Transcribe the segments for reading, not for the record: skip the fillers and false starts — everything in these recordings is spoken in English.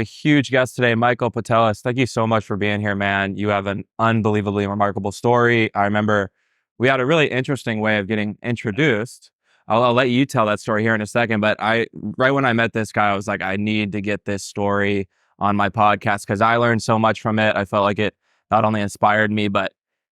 A huge guest today, Michael Patellis. Thank you so much for being here, man. You have an unbelievably remarkable story. I remember we had a really interesting way of getting introduced. I'll let you tell that story here in a second, but right when I met this guy, I was like, I need to get this story on my podcast because I learned so much from it. I felt like it not only inspired me, but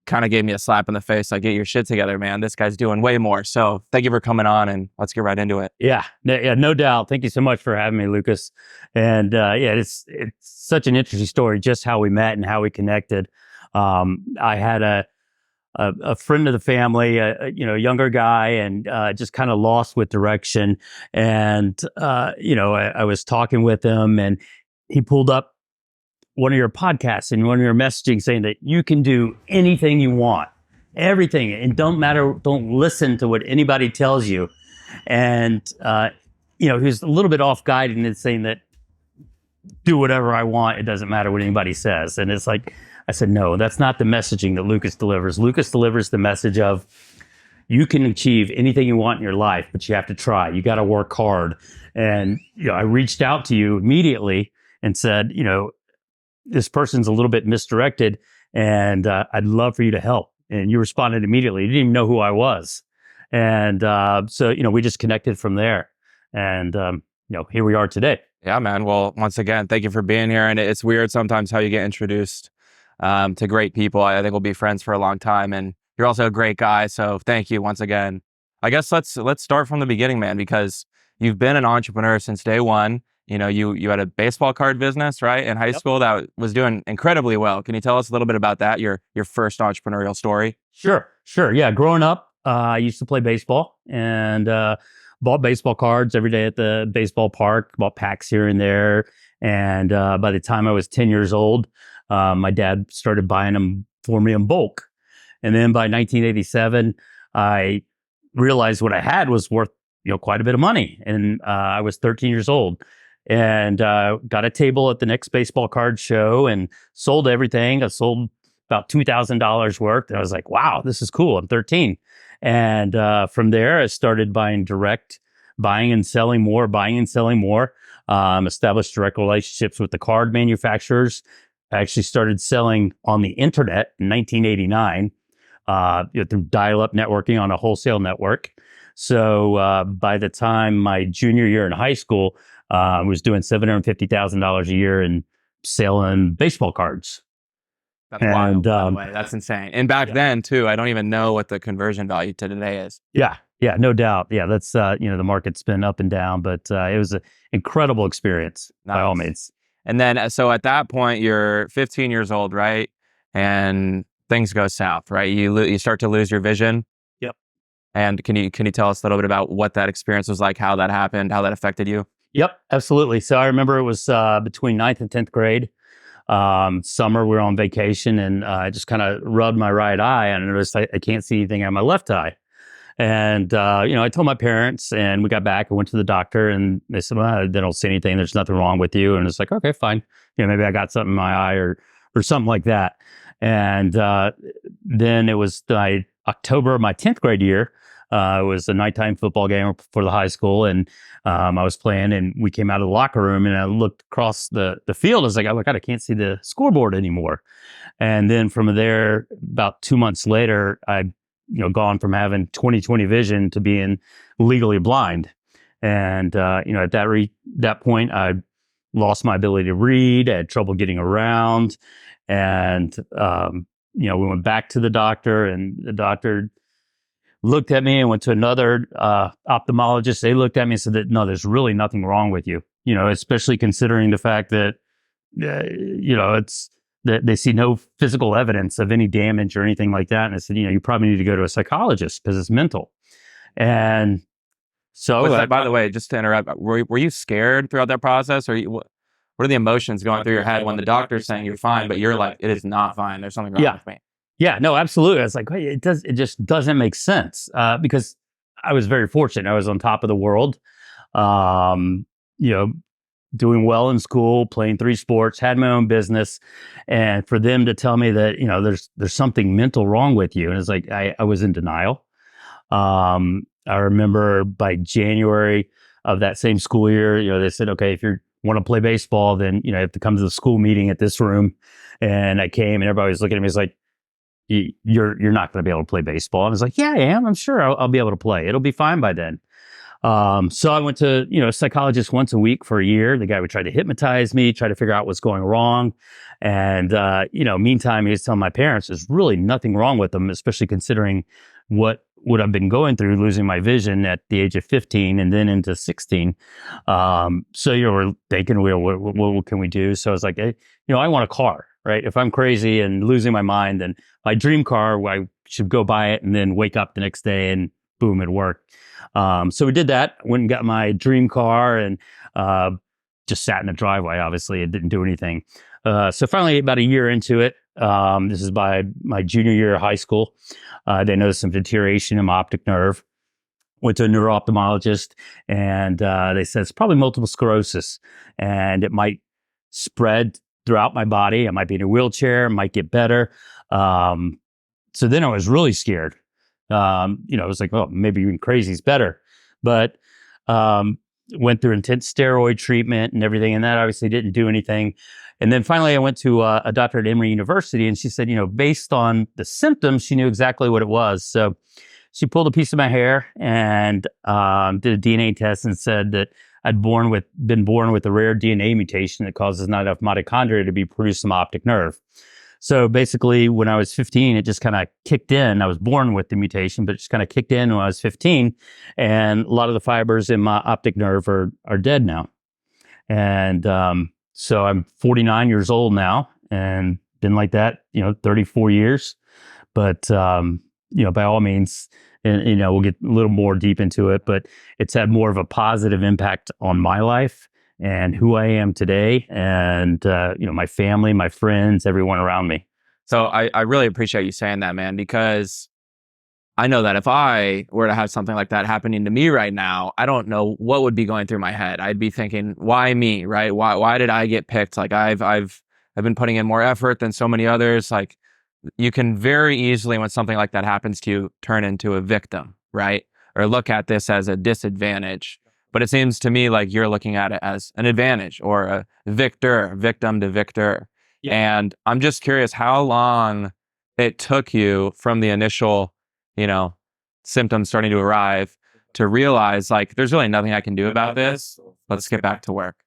kind of gave me a slap in the face. Like, get your shit together, man. This guy's doing way more. So thank you for coming on, and let's get right into it. Yeah, no doubt. Thank you so much for having me, Lukas. And it's such an interesting story, just how we met and how we connected. I had a friend of the family, a younger guy, and just kind of lost with direction. And I was talking with him, and he pulled up one of your podcasts and one of your messaging saying that you can do anything you want, everything, and don't listen to what anybody tells you. And he was a little bit off guide and saying that do whatever I want, it doesn't matter what anybody says. And it's like, I said, no, that's not the messaging that Lukas delivers. Lukas delivers the message of you can achieve anything you want in your life, but you have to try. You got to work hard. And I reached out to you immediately and said, this person's a little bit misdirected, and I'd love for you to help. And you responded immediately. You didn't even know who I was. And so we just connected from there. And, here we are today. Yeah, man. Well, once again, thank you for being here. And it's weird sometimes how you get introduced to great people. I think we'll be friends for a long time. And you're also a great guy. So thank you once again. I guess let's start from the beginning, man, because you've been an entrepreneur since day one. You had a baseball card business, right, in high school that was doing incredibly well. Can you tell us a little bit about that, your first entrepreneurial story? Sure. Yeah, growing up, I used to play baseball and bought baseball cards every day at the baseball park, bought packs here and there. And by the time I was 10 years old, my dad started buying them for me in bulk. And then by 1987, I realized what I had was worth quite a bit of money. And I was 13 years old. And got a table at the next baseball card show and sold everything. I sold about $2,000 worth. And I was like, wow, this is cool. I'm 13. And from there, I started buying and selling more, established direct relationships with the card manufacturers. I actually started selling on the internet in 1989 through dial-up networking on a wholesale network. So by the time my junior year in high school, I was doing $750,000 a year in selling baseball cards. That's wild, by the way. That's insane. And back then too, I don't even know what the conversion value to today is. Yeah, no doubt. Yeah, that's the market's been up and down, but it was an incredible experience by all means. And then so at that point, you're 15 years old, right? And things go south, right? You start to lose your vision. Yep. And can you tell us a little bit about what that experience was like, how that happened, how that affected you? Yep, absolutely. So I remember it was between 9th and 10th grade. Summer, we were on vacation, and I just kind of rubbed my right eye, and I noticed I can't see anything on my left eye. And, I told my parents, and we got back and went to the doctor, and they said, well, they don't see anything. There's nothing wrong with you. And it's like, okay, fine. Maybe I got something in my eye or something like that. And then it was October of my 10th grade year. It was a nighttime football game for the high school, and I was playing, and we came out of the locker room, and I looked across the field. I was like, oh my God, I can't see the scoreboard anymore. And then from there, about 2 months later, I gone from having 20/20 vision to being legally blind. And at that point, I lost my ability to read. I had trouble getting around, and we went back to the doctor, and the doctor looked at me and went to another ophthalmologist. They looked at me and said that, no, there's really nothing wrong with you, especially considering the fact that, it's that they see no physical evidence of any damage or anything like that. And I said, you probably need to go to a psychologist because it's mental. And so, by the way, just to interrupt, were you scared throughout that process, or what are the emotions going through your head when the doctor's saying you're fine, but you're like, it is not fine. There's something wrong with me. Yeah, no, absolutely. I was like, hey, it just doesn't make sense because I was very fortunate. I was on top of the world, doing well in school, playing 3 sports, had my own business. And for them to tell me that, there's something mental wrong with you. And it's like, I was in denial. I remember by January of that same school year, they said, okay, if you're want to play baseball, then, you have to come to the school meeting at this room. And I came and everybody was looking at me. It's like, you're not going to be able to play baseball. And I was like, yeah, I am. I'm sure I'll be able to play. It'll be fine by then. So I went to, a psychologist once a week for a year. The guy would try to hypnotize me, try to figure out what's going wrong. And, meantime, he was telling my parents there's really nothing wrong with them, especially considering what I've been going through, losing my vision at the age of 15 and then into 16. So, we're thinking, what can we do? So I was like, hey, I want a car, right? If I'm crazy and losing my mind, then my dream car, I should go buy it and then wake up the next day and boom, it worked. So we did that, went and got my dream car and just sat in the driveway. Obviously, it didn't do anything. So finally, about a year into it, this is by my junior year of high school, they noticed some deterioration in my optic nerve. Went to a neuro-ophthalmologist and they said it's probably multiple sclerosis and it might spread throughout my body. I might be in a wheelchair, might get better. So then I was really scared. I was like, well, maybe even crazy is better. But went through intense steroid treatment and everything, and that obviously didn't do anything. And then finally, I went to a doctor at Emory University, and she said, based on the symptoms, she knew exactly what it was. So she pulled a piece of my hair and did a DNA test and said that I'd been born with a rare DNA mutation that causes not enough mitochondria to be produced in my optic nerve. So basically, when I was 15, it just kind of kicked in. I was born with the mutation, but it just kind of kicked in when I was 15. And a lot of the fibers in my optic nerve are dead now. And so I'm 49 years old now and been like that, 34 years. But, by all means, and, we'll get a little more deep into it, but it's had more of a positive impact on my life and who I am today and, my family, my friends, everyone around me. So I really appreciate you saying that, man, because I know that if I were to have something like that happening to me right now, I don't know what would be going through my head. I'd be thinking, why me, right? Why did I get picked? Like I've been putting in more effort than so many others. Like you can very easily, when something like that happens to you, turn into a victim, right? Or look at this as a disadvantage. But it seems to me like you're looking at it as an advantage or a victim to victor. Yeah. And I'm just curious how long it took you from the initial, symptoms starting to arrive to realize like, there's really nothing I can do about this. Let's get back to work.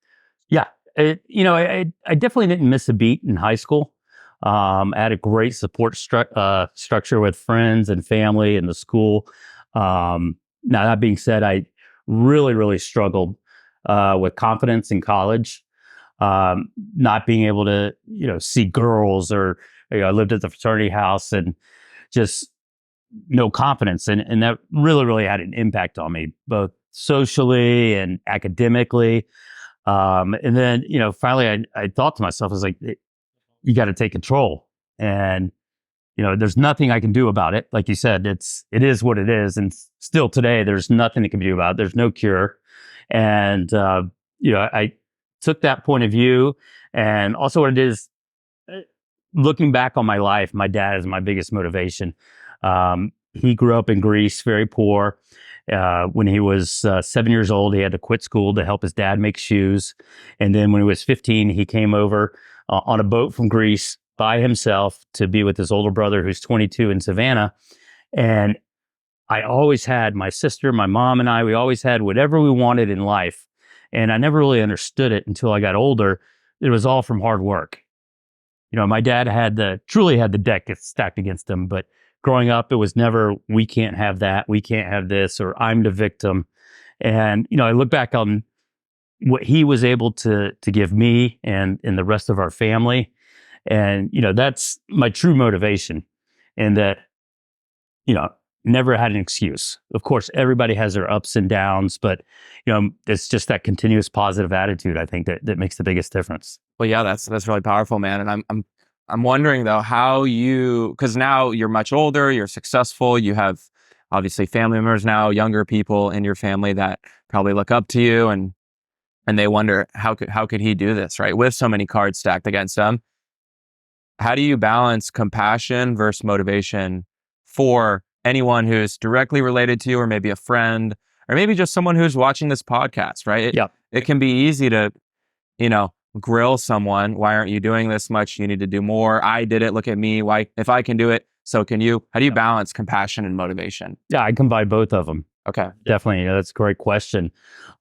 Yeah. I definitely didn't miss a beat in high school. I had a great support structure with friends and family in the school. Now, that being said, I really, really struggled with confidence in college, not being able to, see girls or, I lived at the fraternity house and just no confidence. And that really, really had an impact on me, both socially and academically. And then, finally I thought to myself, I was like, you got to take control. And, there's nothing I can do about it. Like you said, it is what it is. And still today, there's nothing that can be do about it. There's no cure. And, I took that point of view. And also what it is, looking back on my life, my dad is my biggest motivation. He grew up in Greece, very poor. When he was 7 years old, he had to quit school to help his dad make shoes. And then when he was 15, he came over on a boat from Greece by himself to be with his older brother, who's 22 in Savannah. And I always had my sister, my mom and we always had whatever we wanted in life. And I never really understood it until I got older. It was all from hard work. My dad truly had the deck stacked against him, but growing up, it was never, we can't have that, we can't have this, or I'm the victim. And, I look back on what he was able to give me and the rest of our family. And, that's my true motivation. And that, never had an excuse. Of course, everybody has their ups and downs, but, it's just that continuous positive attitude, I think, that makes the biggest difference. Well, yeah, that's really powerful, man. And I'm wondering though, because now you're much older, you're successful, you have obviously family members now, younger people in your family that probably look up to you and they wonder how could he do this, right? With so many cards stacked against him. How do you balance compassion versus motivation for anyone who's directly related to you, or maybe a friend, or maybe just someone who's watching this podcast, right? Yeah. It can be easy to grill someone. Why aren't you doing this much? You need to do more. I did it. Look at me. Why, if I can do it, so can you. How do you balance compassion and motivation? Yeah, I combine both of them. Okay. Definitely. That's a great question.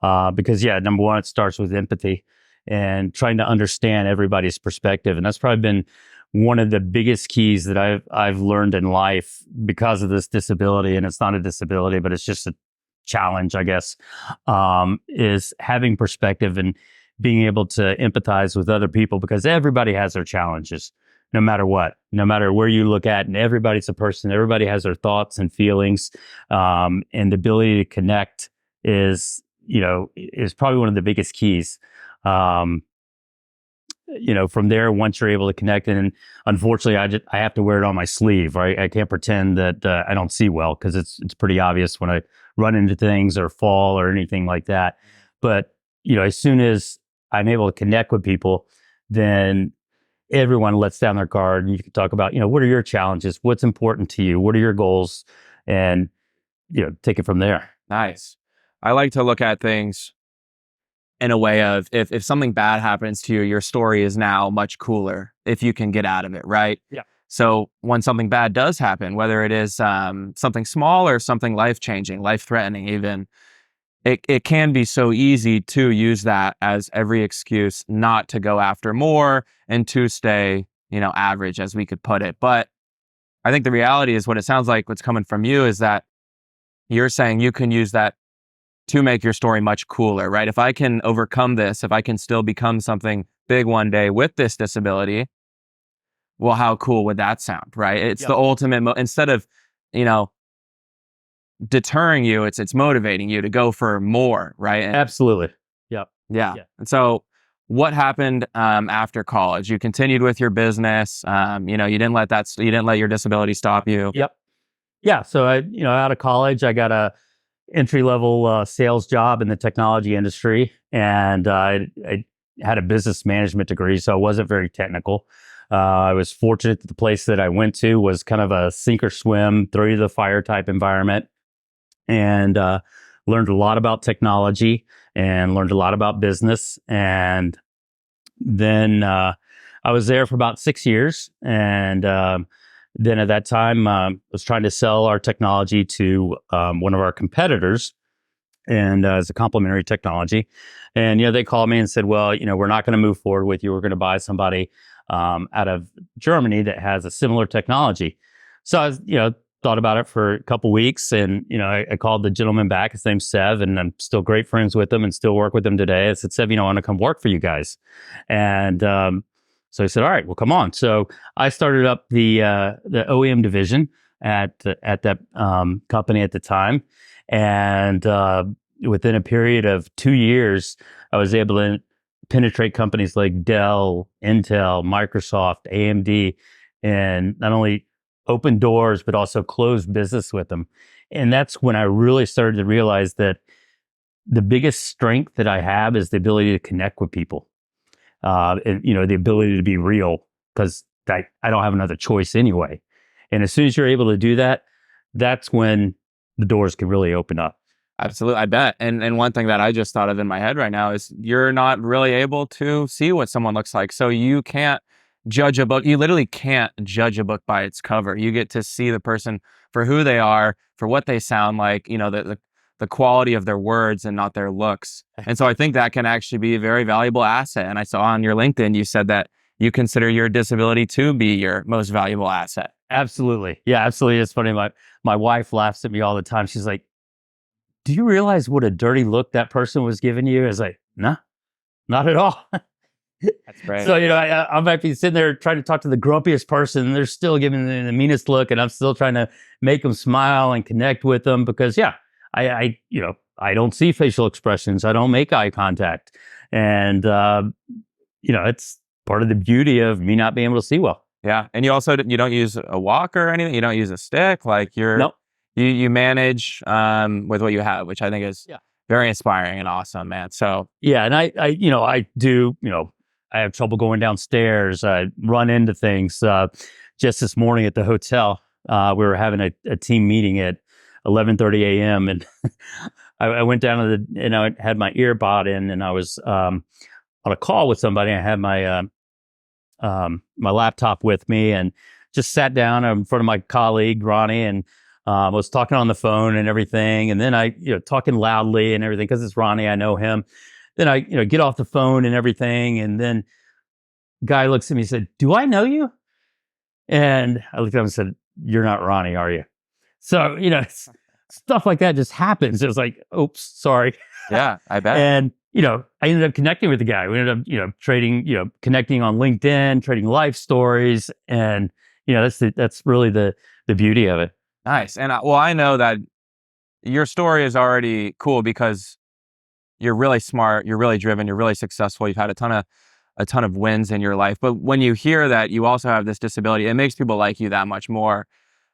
Because number one, it starts with empathy and trying to understand everybody's perspective. And that's probably been one of the biggest keys that I've learned in life because of this disability. And it's not a disability, but it's just a challenge, I guess, is having perspective and being able to empathize with other people, because everybody has their challenges, no matter what, no matter where you look at, and everybody's a person, everybody has their thoughts and feelings. And the ability to connect is probably one of the biggest keys. From there, once you're able to connect, and unfortunately, I have to wear it on my sleeve, right? I can't pretend that I don't see well, because it's pretty obvious when I run into things or fall or anything like that. But as soon as I'm able to connect with people, then everyone lets down their guard, and you can talk about, what are your challenges? What's important to you? What are your goals? And, take it from there. Nice. I like to look at things in a way of, if something bad happens to you, your story is now much cooler if you can get out of it, right? Yeah. So when something bad does happen, whether it is something small or something life-changing, life-threatening even, it can be so easy to use that as every excuse not to go after more and to stay, average, as we could put it. But I think the reality is, what it sounds like, what's coming from you is that you're saying you can use that to make your story much cooler, right? If I can overcome this, if I can still become something big one day with this disability, well, how cool would that sound, right? It's the ultimate, instead of, deterring you, it's motivating you to go for more, right? Absolutely. Yep. Yeah. And so what happened after college? You continued with your business. You didn't let your disability stop you. Yep. Yeah. So out of college, I got a entry-level sales job in the technology industry, and I had a business management degree, so I wasn't very technical. I was fortunate that the place that I went to was kind of a sink or swim, throw you to the fire type environment, and learned a lot about technology and learned a lot about business. And then I was there for about 6 years, and then at that time, was trying to sell our technology to one of our competitors, and as a complementary technology. And they called me and said, "Well, we're not going to move forward with you. We're going to buy somebody out of Germany that has a similar technology." So I was, thought about it for a couple weeks, and I called the gentleman back. His name's Sev, and I'm still great friends with him and still work with him today. I said, "Sev, I want to come work for you guys." And so he said, "All right, well, come on." So I started up the OEM division at that company at the time, and within a period of 2 years, I was able to penetrate companies like Dell, Intel, Microsoft, AMD, and not only open doors but also close business with them. And that's when I really started to realize that the biggest strength that I have is the ability to connect with people. And the ability to be real, because I don't have another choice anyway. And as soon as you're able to do that, that's when the doors can really open up. Absolutely, I bet. And one thing that I just thought of in my head right now is, you're not really able to see what someone looks like. So you can't judge a book. You literally can't judge a book by its cover. You get to see the person for who they are, for what they sound like, the quality of their words and not their looks. And so I think that can actually be a very valuable asset. And I saw on your LinkedIn, you said that you consider your disability to be your most valuable asset. Absolutely. Yeah, absolutely. It's funny. My wife laughs at me all the time. She's like, "Do you realize what a dirty look that person was giving you?" I was like, "No, not at all." That's great. So, I might be sitting there trying to talk to the grumpiest person, and they're still giving me the meanest look, and I'm still trying to make them smile and connect with them, because I don't see facial expressions. I don't make eye contact. And, it's part of the beauty of me not being able to see well. Yeah. And you don't use a walker or anything. You don't use a stick. Like Nope. you manage with what you have, which I think is very inspiring and awesome, man. So yeah. And I do, I have trouble going downstairs. I run into things. Just this morning at the hotel, we were having a team meeting at 11:30 a.m. and I went down and I had my earbud in, and I was on a call with somebody. I had my laptop with me and just sat down in front of my colleague, Ronnie, and was talking on the phone and everything. And then I, talking loudly and everything, because it's Ronnie, I know him. Then I, get off the phone and everything. And then guy looks at me and said, "Do I know you?" And I looked at him and said, "You're not Ronnie, are you?" So, stuff like that just happens. It was like, oops, sorry. Yeah, I bet. And, I ended up connecting with the guy. We ended up, trading, connecting on LinkedIn, trading life stories. And, that's really the beauty of it. Nice. And I know that your story is already cool because you're really smart, you're really driven, you're really successful. You've had a ton of wins in your life. But when you hear that you also have this disability, it makes people like you that much more.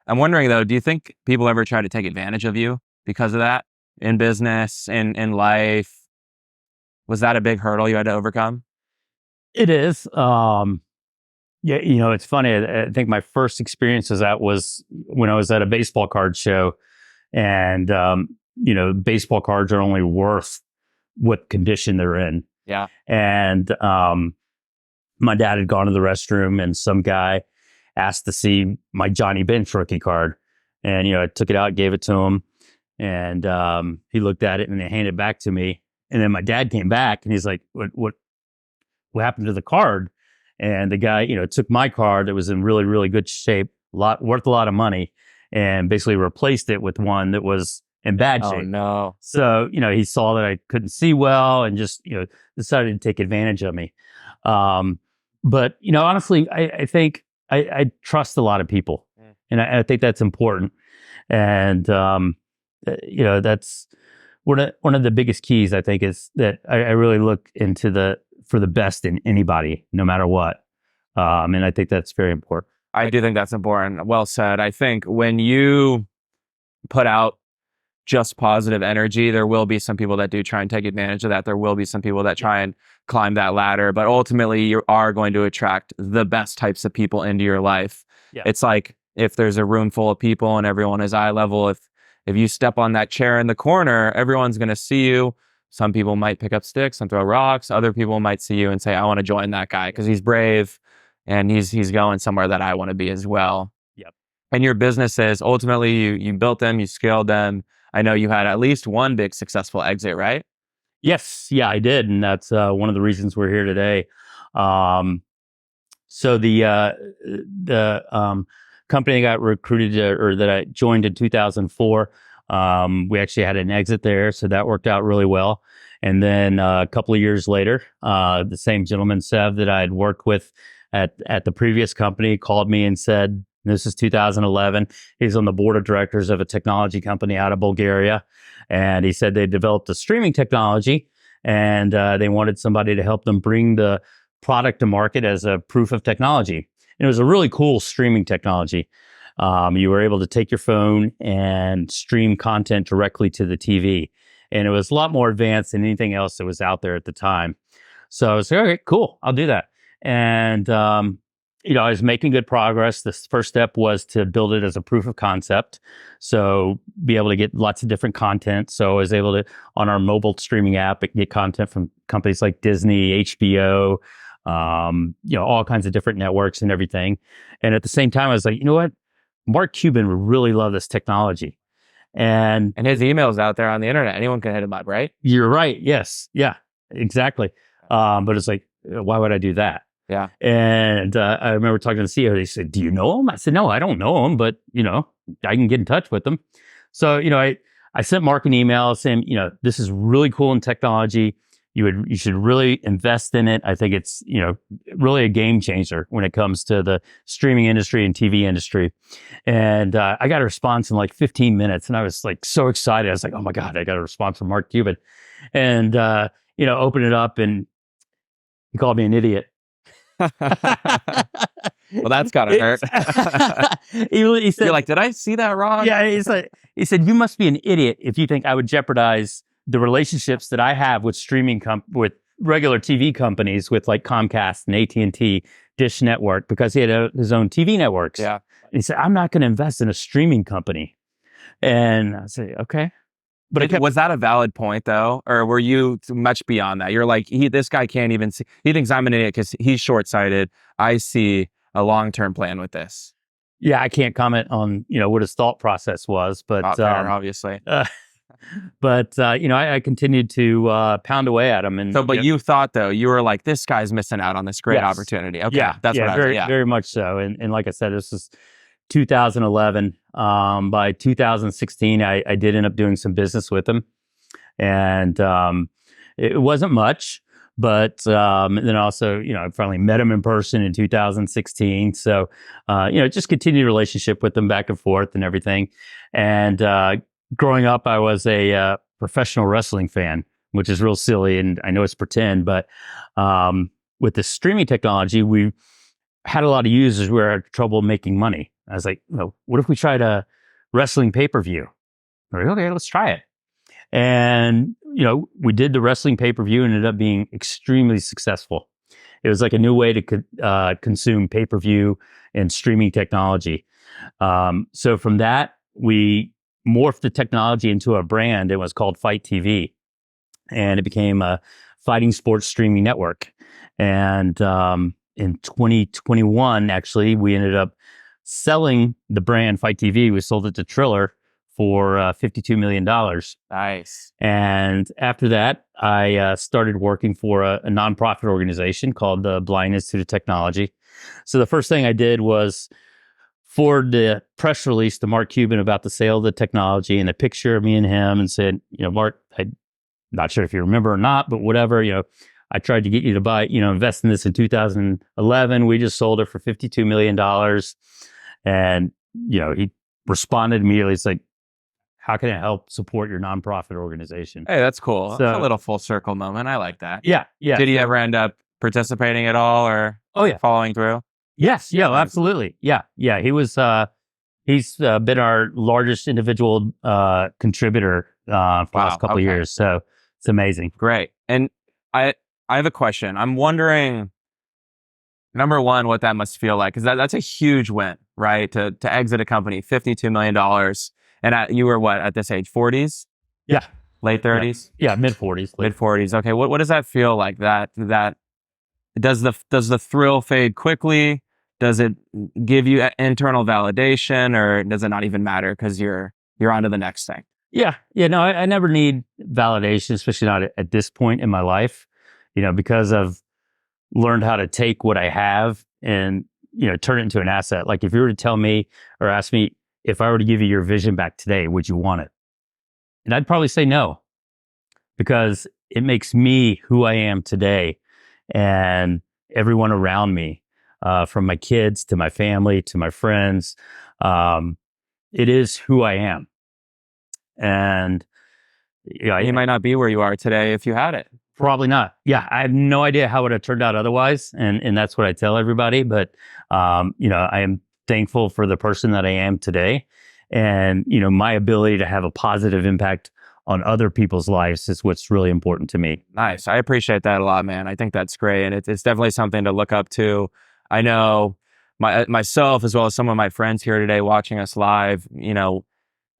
I'm wondering though, do you think people ever try to take advantage of you because of that in business, in life? Was that a big hurdle you had to overcome? It is. Yeah, it's funny. I think my first experience was when I was at a baseball card show, and baseball cards are only worth what condition they're in. Yeah. And my dad had gone to the restroom, and some guy asked to see my Johnny Bench rookie card, and I took it out, gave it to him, and he looked at it and handed it back to me. And then my dad came back, and he's like, "What happened to the card?" And the guy, took my card that was in really, really good shape, worth a lot of money, and basically replaced it with one that was in bad shape. Oh no. So, he saw that I couldn't see well and just, decided to take advantage of me. But, honestly, I think I trust a lot of people, and I think that's important. And, that's one of the biggest keys, I think, is that I really look for the best in anybody, no matter what. And I think that's very important. I do think that's important. Well said. I think when you put out just positive energy, there will be some people that do try and take advantage of that. There will be some people that try and climb that ladder, but ultimately you are going to attract the best types of people into your life. Yeah. It's like if there's a room full of people and everyone is eye level, if you step on that chair in the corner, everyone's going to see you. Some people might pick up sticks and throw rocks. Other people might see you and say, "I want to join that guy because he's brave and he's going somewhere that I want to be as well." Yep. And your businesses, ultimately, you built them, you scaled them. I know you had at least one big successful exit, right? Yes. Yeah, I did. And that's one of the reasons we're here today. So the company I got recruited or that I joined in 2004, we actually had an exit there. So that worked out really well. And then a couple of years later, the same gentleman, Sev, that I had worked with at the previous company called me and said, this is 2011. He's on the board of directors of a technology company out of Bulgaria. And he said they developed a streaming technology and they wanted somebody to help them bring the product to market as a proof of technology. And it was a really cool streaming technology. You were able to take your phone and stream content directly to the TV. And it was a lot more advanced than anything else that was out there at the time. So I was like, okay, cool, I'll do that. And, I was making good progress. The first step was to build it as a proof of concept. So be able to get lots of different content. So I was able to, on our mobile streaming app, get content from companies like Disney, HBO, all kinds of different networks and everything. And at the same time, I was like, you know what? Mark Cuban would really love this technology. And his email's out there on the internet. Anyone can hit him up, right? You're right. Yes. Yeah, exactly. But it's like, why would I do that? Yeah. And I remember talking to the CEO. They said, "Do you know him?" I said, "No, I don't know him, but, I can get in touch with him." So, I sent Mark an email saying, this is really cool in technology. You should really invest in it. I think it's, really a game changer when it comes to the streaming industry and TV industry. And I got a response in like 15 minutes and I was like so excited. I was like, oh my God, I got a response from Mark Cuban. And, opened it up and he called me an idiot. Well, that's gotta hurt. He said, "You're like, did I see that wrong?" Yeah, he said, "You must be an idiot if you think I would jeopardize the relationships that I have with with regular TV companies, with like Comcast and AT&T, Dish Network, because he had his own TV networks." Yeah. And he said, "I'm not going to invest in a streaming company." And I said, "Okay." But I kept, Was that a valid point though, or were you much beyond that? You're like, this guy can't even see. He thinks I'm an idiot because he's short sighted. I see a long term plan with this. yeah, I can't comment on, what his thought process was, but, Not fair, obviously. I continued to pound away at him. And So, but you thought though, you were like, this guy's missing out on this great Yes. opportunity. Okay, Yeah, that's yeah, what I very, was. Yeah, very much so. And like I said, this is 2011. By 2016, I did end up doing some business with him, and it wasn't much. But then also, I finally met him in person in 2016. So, just continued a relationship with him back and forth and everything. And growing up, I was a professional wrestling fan, which is real silly, and I know it's pretend, but with the streaming technology, we had a lot of users who were having trouble making money. I was like, what if we tried a wrestling pay-per-view? Like, okay, let's try it. And, we did the wrestling pay-per-view and ended up being extremely successful. It was like a new way to consume pay-per-view and streaming technology. So from that, we morphed the technology into a brand. It was called Fight TV. And it became a fighting sports streaming network. And in 2021, actually, we ended up selling the brand Fight TV. We sold it to Triller for $52 million. nice. And after that, I started working for a nonprofit organization called the Blind Institute of Technology. So the first thing I did was forward the press release to Mark Cuban about the sale of the technology and a picture of me and him, and said, Mark, I'm not sure if you remember or not, but whatever, I tried to get you to buy, invest in this in 2011. We just sold it for $52 million. And, he responded immediately. It's like, how can I help support your nonprofit organization? Hey, that's cool. So- That's a little full circle moment. I like that. Yeah. Yeah. Did he ever end up participating at all, or Oh, yeah. following through? Yes. Yeah, Nice. absolutely. Yeah. Yeah. He was, he's been our largest individual contributor for the Wow, last couple of okay. years. So it's amazing. Great. And I have a question. I'm wondering, number one, what that must feel like, because that's a huge win, right? To exit a company, $52 million. And you were what, at this age, 40s? Yeah. Late 30s? Yeah. Mid 40s. Mid 40s. Okay. What does that feel like? That does the thrill fade quickly? Does it give you internal validation, or does it not even matter because you're on to the next thing? Yeah. Yeah. No, I never need validation, especially not at this point in my life, because I've learned how to take what I have and, turn it into an asset. Like if you were to tell me or ask me, if I were to give you your vision back today, would you want it? And I'd probably say no, because it makes me who I am today, and everyone around me, from my kids to my family to my friends. It is who I am. And You might not be where you are today if you had it. probably not. Yeah, I have no idea how it would have turned out otherwise, and that's what I tell everybody. But I am thankful for the person that I am today, and my ability to have a positive impact on other people's lives is what's really important to me. Nice. I appreciate that a lot, man. I think that's great, and it's definitely something to look up to. I know myself, as well as some of my friends here today watching us live.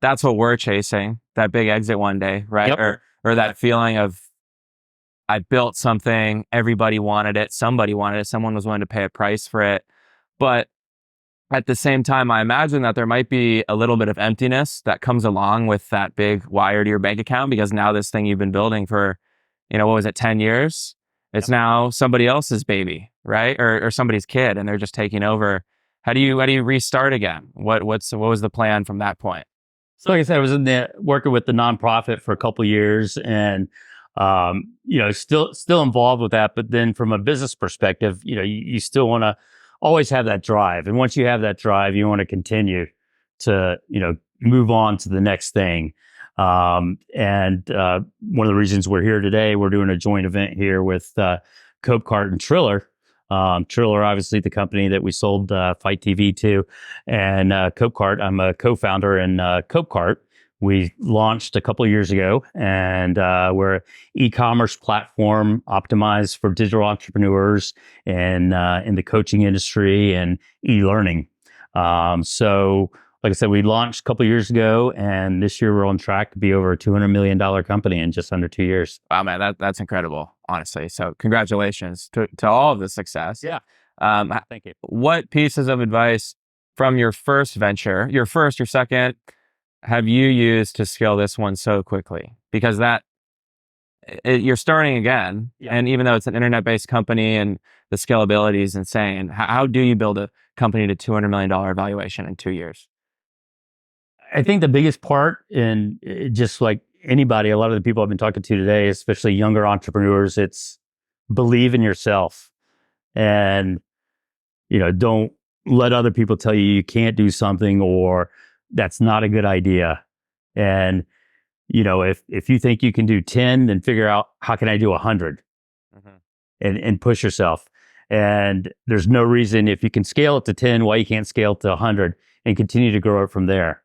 That's what we're chasing, that big exit one day, right? Yep. Or that feeling of, I built something, everybody wanted it, somebody wanted it, someone was willing to pay a price for it. But at the same time, I imagine that there might be a little bit of emptiness that comes along with that big wire to your bank account, because now this thing you've been building for, what was it, 10 years? It's now somebody else's baby, right? Or somebody's kid, and they're just taking over. How do you restart again? What was the plan from that point? So like I said, I was working with the nonprofit for a couple of years, and still involved with that. But then from a business perspective, you still want to always have that drive. And once you have that drive, you want to continue to, move on to the next thing. And one of the reasons we're here today, we're doing a joint event here with Cant and Triller. Triller, obviously the company that we sold Fight TV to, and Cant, I'm a co-founder in Cant. We launched a couple of years ago, and we're an e-commerce platform optimized for digital entrepreneurs and in the coaching industry and e-learning. So like I said, we launched a couple of years ago, and this year we're on track to be over a $200 million company in just under 2 years. Wow, man, that's incredible, honestly. So congratulations to all of the success. Yeah. Um, Thank you. what pieces of advice from your first venture, your second, have you used to scale this one so quickly? Because you're starting again, Yeah. and even though it's an internet-based company and the scalability is insane, how do you build a company to $200 million valuation in 2 years? I think the biggest part, and just like anybody, a lot of the people I've been talking to today, especially younger entrepreneurs, it's believe in yourself, and don't let other people tell you you can't do something or that's not a good idea. And if you think you can do 10, then figure out how can I do 100, Mm-hmm. and push yourself. And there's no reason, if you can scale it to 10, why you can't scale it to 100 and continue to grow it from there.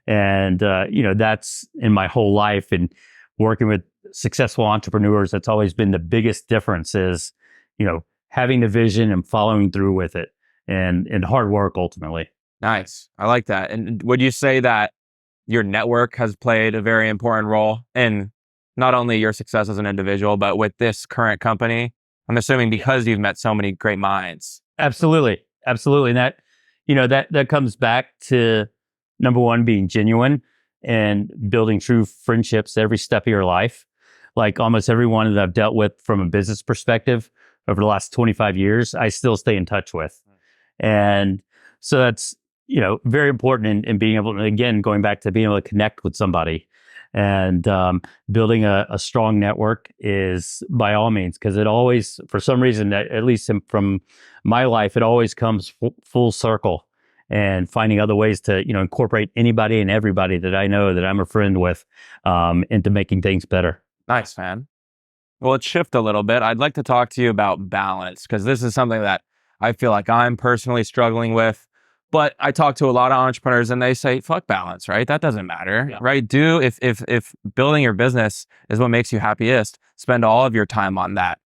And that's in my whole life, and working with successful entrepreneurs, that's always been the biggest difference is, having the vision and following through with it, and hard work ultimately. Nice. I like that. And would you say that your network has played a very important role in not only your success as an individual, but with this current company? I'm assuming because you've met so many great minds. Absolutely. Absolutely. And that comes back to, number one, being genuine and building true friendships every step of your life. Like almost everyone that I've dealt with from a business perspective over the last 25 years, I still stay in touch with. And so that's, very important in being able to, again, going back to being able to connect with somebody, and building a strong network is by all means, because it always, for some reason, at least from my life, it always comes full circle, and finding other ways to, incorporate anybody and everybody that I know that I'm a friend with, into making things better. Nice, man. Well, let's shift a little bit. I'd like to talk to you about balance, because this is something that I feel like I'm personally struggling with. But I talk to a lot of entrepreneurs and they say, fuck balance, right? That doesn't matter, Yeah. right? If building your business is what makes you happiest, spend all of your time on that.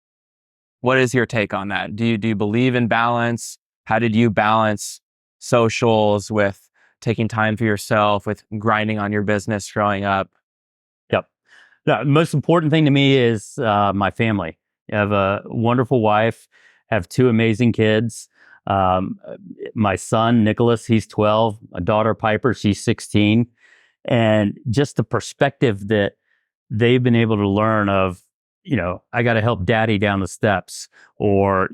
What is your take on that? Do you believe in balance? How did you balance socials with taking time for yourself, with grinding on your business growing up? Yep. The most important thing to me is my family. I have a wonderful wife, have two amazing kids. My son, Nicholas, he's 12. My daughter, Piper, she's 16. And just the perspective that they've been able to learn of, I got to help daddy down the steps, or,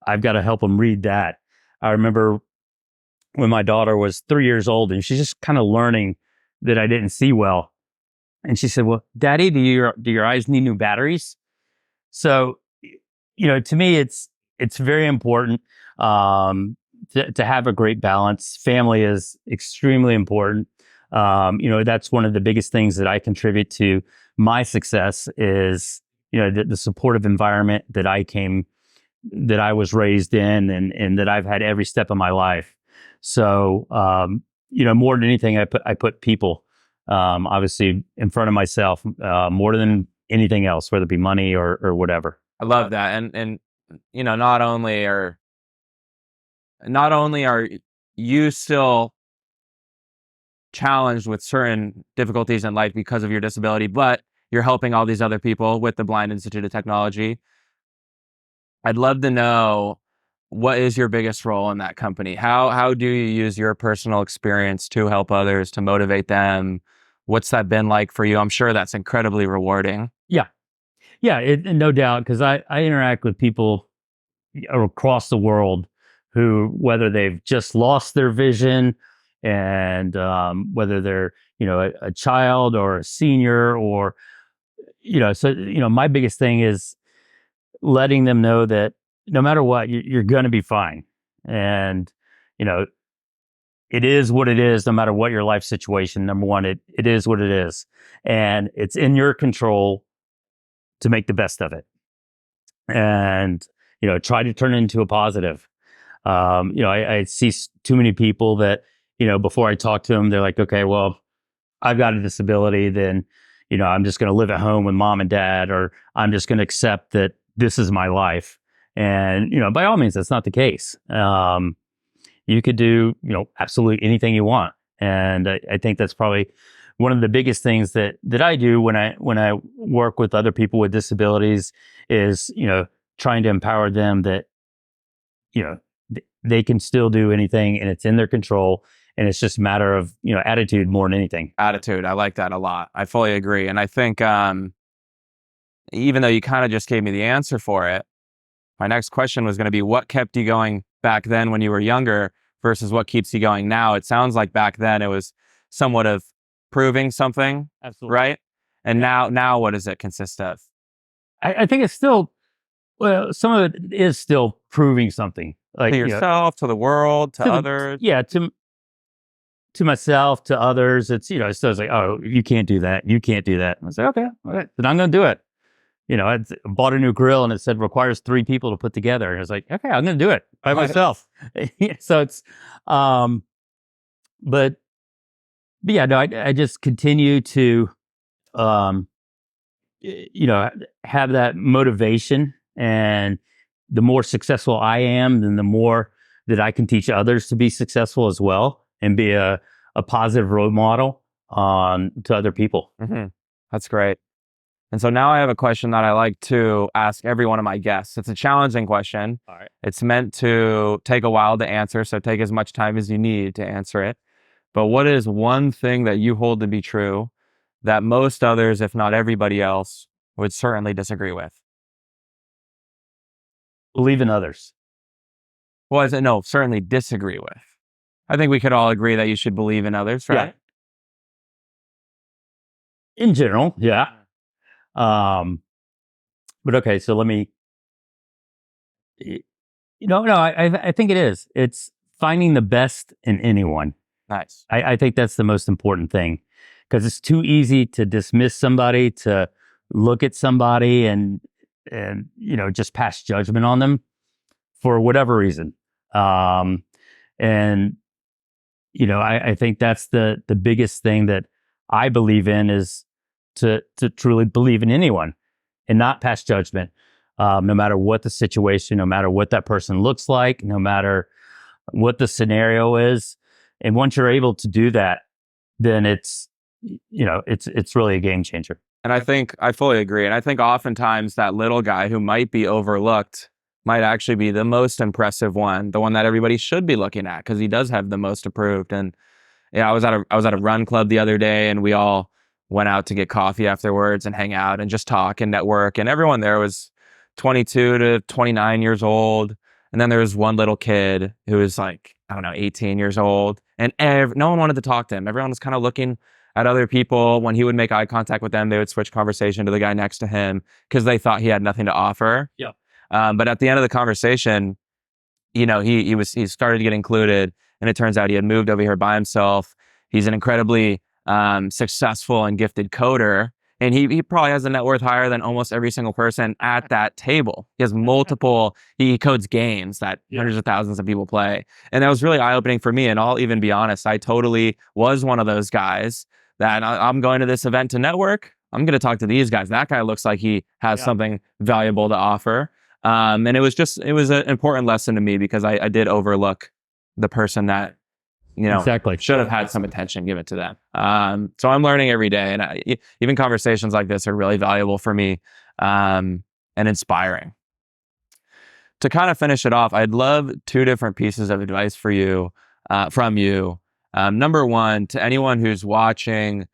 I've got to help him read that. I remember when my daughter was 3 years old and she's just kind of learning that I didn't see well. And she said, well, Daddy, do your eyes need new batteries? So, to me, it's very important to have a great balance. Family is extremely important. That's one of the biggest things that I contribute to my success is, the supportive environment that I was raised in, and that I've had every step of my life. So, more than anything, I put people, obviously in front of myself, more than anything else, whether it be money or whatever. I love that. And not only are you still challenged with certain difficulties in life because of your disability, but you're helping all these other people with the Blind Institute of Technology. I'd love to know, what is your biggest role in that company? How do you use your personal experience to help others, to motivate them? What's that been like for you? I'm sure that's incredibly rewarding. Yeah. Yeah, no doubt, because I interact with people across the world who, whether they've just lost their vision, and whether they're a child or a senior, or my biggest thing is letting them know that no matter what, you're going to be fine, and it is what it is. No matter what your life situation, number one, it is what it is, and it's in your control to make the best of it, and try to turn it into a positive. I see too many people that, before I talk to them, they're like, okay, well, I've got a disability, then, I'm just going to live at home with mom and dad, or I'm just going to accept that this is my life. And, by all means, that's not the case. You could do, absolutely anything you want. And I think that's probably one of the biggest things that I do when I work with other people with disabilities is, trying to empower them that, they can still do anything and it's in their control. And it's just a matter of, attitude more than anything. Attitude. I like that a lot. I fully agree. And I think even though you kind of just gave me the answer for it, my next question was going to be, what kept you going back then when you were younger versus what keeps you going now? It sounds like back then it was somewhat of proving something, Absolutely. right? And now what does it consist of? I think it's still, well, some of it is still proving something. Like, To yourself, to the world, to others. To myself, to others. It's, it's still like, oh, you can't do that. You can't do that. I was like, okay, all right, then I'm going to do it. I bought a new grill and it said requires 3 people to put together. And I was like, okay, I'm going to do it by myself. So it's, but yeah, no, I just continue to, have that motivation. And the more successful I am, then the more that I can teach others to be successful as well and be a positive role model to other people. Mm-hmm. That's great. And so now I have a question that I like to ask every one of my guests. It's a challenging question. All right. It's meant to take a while to answer, so take as much time as you need to answer it. But what is one thing that you hold to be true that most others, if not everybody else, would certainly disagree with? Believe in others. Well, I said no, certainly disagree with. I think we could all agree that you should believe in others, right? Yeah. In general, yeah. But okay, so let me, I think it is. It's finding the best in anyone. Nice. I think that's the most important thing, because it's too easy to dismiss somebody, to look at somebody and just pass judgment on them for whatever reason. And I think that's the biggest thing that I believe in, is to truly believe in anyone and not pass judgment, no matter what the situation, no matter what that person looks like, no matter what the scenario is. And once you're able to do that, then it's really a game changer. And I think I fully agree. And I think oftentimes that little guy who might be overlooked might actually be the most impressive one, the one that everybody should be looking at, because he does have the most approved. And yeah, I was at a run club the other day, and we all went out to get coffee afterwards and hang out and just talk and network. And everyone there was 22 to 29 years old. And then there was one little kid who was like, I don't know, 18 years old. And no one wanted to talk to him. Everyone was kind of looking at other people. When he would make eye contact with them, they would switch conversation to the guy next to him because they thought he had nothing to offer. Yeah. But at the end of the conversation, he started to get included, and it turns out he had moved over here by himself. He's an incredibly successful and gifted coder, and he probably has a net worth higher than almost every single person at that table. He has multiple. He codes games that hundreds of thousands of people play, and that was really eye opening for me. And I'll even be honest, I totally was one of those guys that I'm going to this event to network. I'm going to talk to these guys. That guy looks like he has something valuable to offer. And it was an important lesson to me, because I did overlook the person that, Exactly. should have had some attention given to them. So I'm learning every day, and even conversations like this are really valuable for me, and inspiring. To kind of finish it off, I'd love 2 different pieces of advice for you, from you. Number one, to anyone who's watching,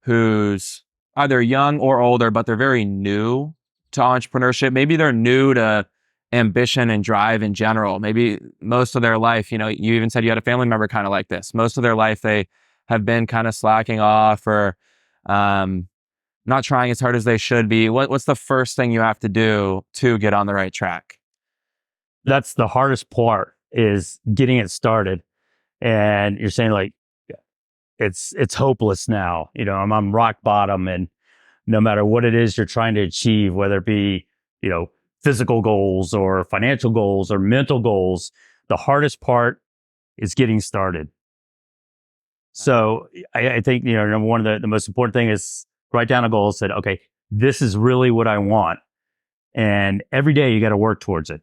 who's either young or older, but they're very new to entrepreneurship. Maybe they're new to ambition and drive in general. Maybe most of their life, you even said you had a family member kind of like this. Most of their life, they have been kind of slacking off, or not trying as hard as they should be. What's the first thing you have to do to get on the right track? That's the hardest part, is getting it started. And you're saying, like, it's hopeless now. I'm on rock bottom, and no matter what it is you're trying to achieve, whether it be, physical goals or financial goals or mental goals, the hardest part is getting started. So I think, number one, the most important thing is write down a goal, said, okay, this is really what I want. And every day you got to work towards it.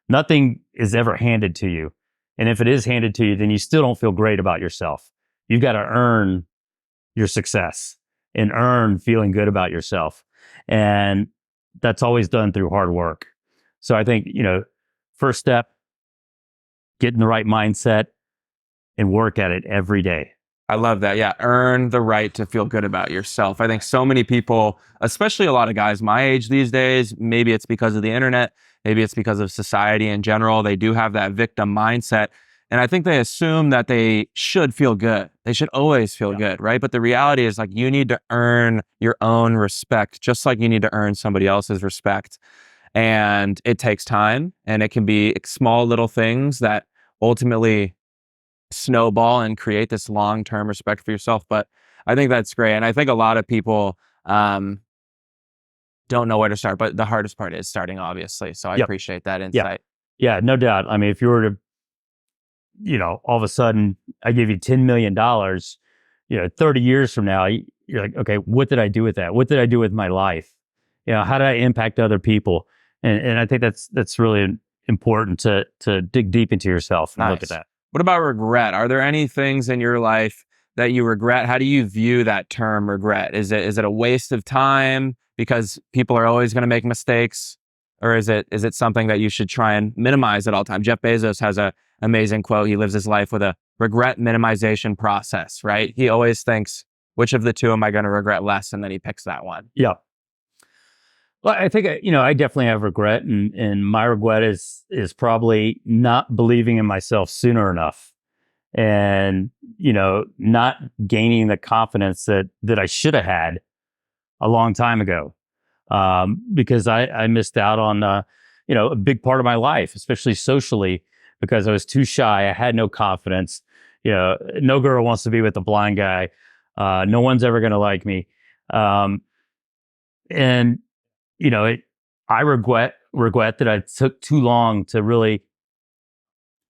Nothing is ever handed to you. And if it is handed to you, then you still don't feel great about yourself. You've got to earn your success and earn feeling good about yourself. And that's always done through hard work. So I think, first step, get in the right mindset and work at it every day. I love that. Yeah. Earn the right to feel good about yourself. I think so many people, especially a lot of guys my age these days, maybe it's because of the internet, maybe it's because of society in general, they do have that victim mindset. And I think they assume that they should feel good. They should always feel good, right? But the reality is, like, you need to earn your own respect, just like you need to earn somebody else's respect. And it takes time, and it can be small little things that ultimately snowball and create this long-term respect for yourself. But I think that's great. And I think a lot of people don't know where to start, but the hardest part is starting, obviously. So I appreciate that insight. Yeah, no doubt. I mean, if you were to, all of a sudden I give you $10 million, 30 years from now, you're like, okay, what did I do with that? What did I do with my life? How did I impact other people? And I think that's really important to dig deep into yourself and look at that. What about regret? Are there any things in your life that you regret? How do you view that term regret? Is it a waste of time because people are always going to make mistakes? Or is it something that you should try and minimize at all times? Jeff Bezos has an amazing quote. He lives his life with a regret minimization process, right? He always thinks, which of the two am I going to regret less? And then he picks that one. Yeah. Well, I think, I definitely have regret, and my regret is probably not believing in myself sooner enough, and, not gaining the confidence that I should have had a long time ago. Because I missed out on, a big part of my life, especially socially, because I was too shy. I had no confidence. No girl wants to be with a blind guy. No one's ever going to like me. And I regret that I took too long to really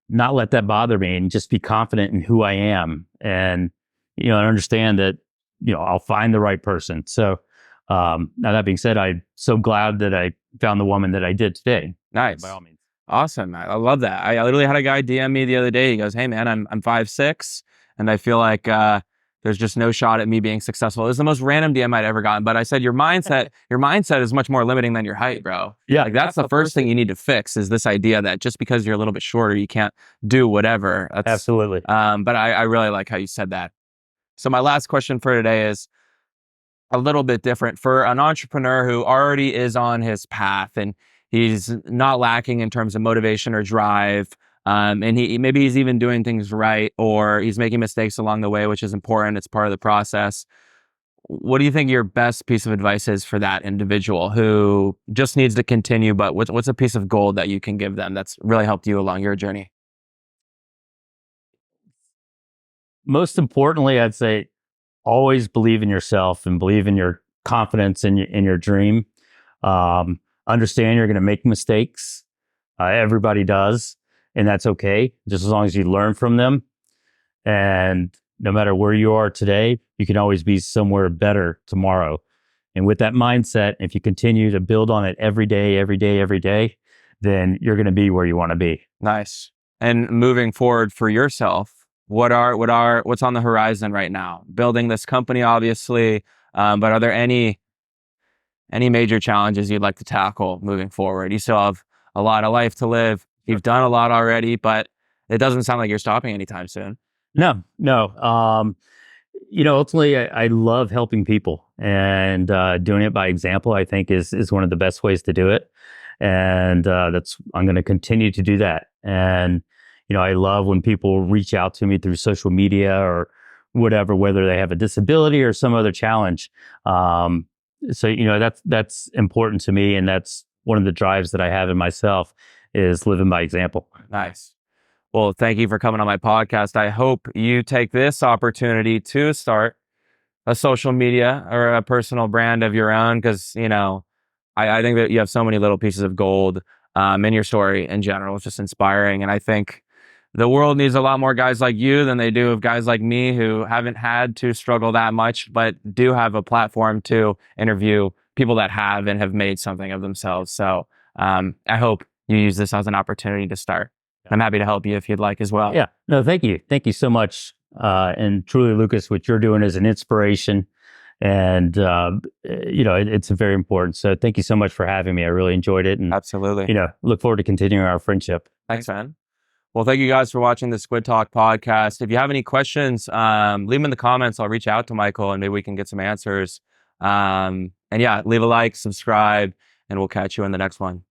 not let that bother me and just be confident in who I am, and and understand that I'll find the right person. So now that being said, I'm so glad that I found the woman that I did today. Nice, by all means. Awesome. I love that. I literally had a guy DM me the other day. He goes, "Hey man, I'm 5'6", and I feel like there's just no shot at me being successful." It was the most random DM I'd ever gotten. But I said, your mindset is much more limiting than your height, bro. Yeah. Like that's the first thing you need to fix, is this idea that just because you're a little bit shorter, you can't do whatever. Absolutely. But I really like how you said that. So my last question for today is a little bit different. For an entrepreneur who already is on his path and he's not lacking in terms of motivation or drive, and maybe he's even doing things right, or he's making mistakes along the way, which is important. It's part of the process. What do you think your best piece of advice is for that individual who just needs to continue, but what's a piece of gold that you can give them that's really helped you along your journey? Most importantly, I'd say always believe in yourself and believe in your confidence in your dream. Understand you're going to make mistakes. Everybody does, and that's okay, just as long as you learn from them. And no matter where you are today, you can always be somewhere better tomorrow. And with that mindset, if you continue to build on it every day, then you're going to be where you want to be. Nice. And moving forward for yourself, what's on the horizon right now? Building this company, obviously, but are there any major challenges you'd like to tackle moving forward? You still have a lot of life to live. You've done a lot already, but it doesn't sound like you're stopping anytime soon. No. Ultimately, I love helping people, and doing it by example, I think is one of the best ways to do it. And I'm going to continue to do that. And, I love when people reach out to me through social media or whatever, whether they have a disability or some other challenge. So, that's important to me. And that's one of the drives that I have in myself, is living by example. Nice. Well, thank you for coming on my podcast. I hope you take this opportunity to start a social media or a personal brand of your own, because, I think that you have so many little pieces of gold in your story in general. It's just inspiring. And I think the world needs a lot more guys like you than they do of guys like me who haven't had to struggle that much, but do have a platform to interview people that have and have made something of themselves. So I hope you use this as an opportunity to start. I'm happy to help you if you'd like as well. Yeah. No, thank you. Thank you so much And truly, Lucas, what you're doing is an inspiration. And, it's very important. So thank you so much for having me. I really enjoyed it. And, Absolutely. look forward to continuing our friendship. Thanks, man. Well, thank you guys for watching the Squid Talk podcast. If you have any questions, leave them in the comments. I'll reach out to Michael and maybe we can get some answers. And yeah, leave a like, subscribe, and we'll catch you in the next one.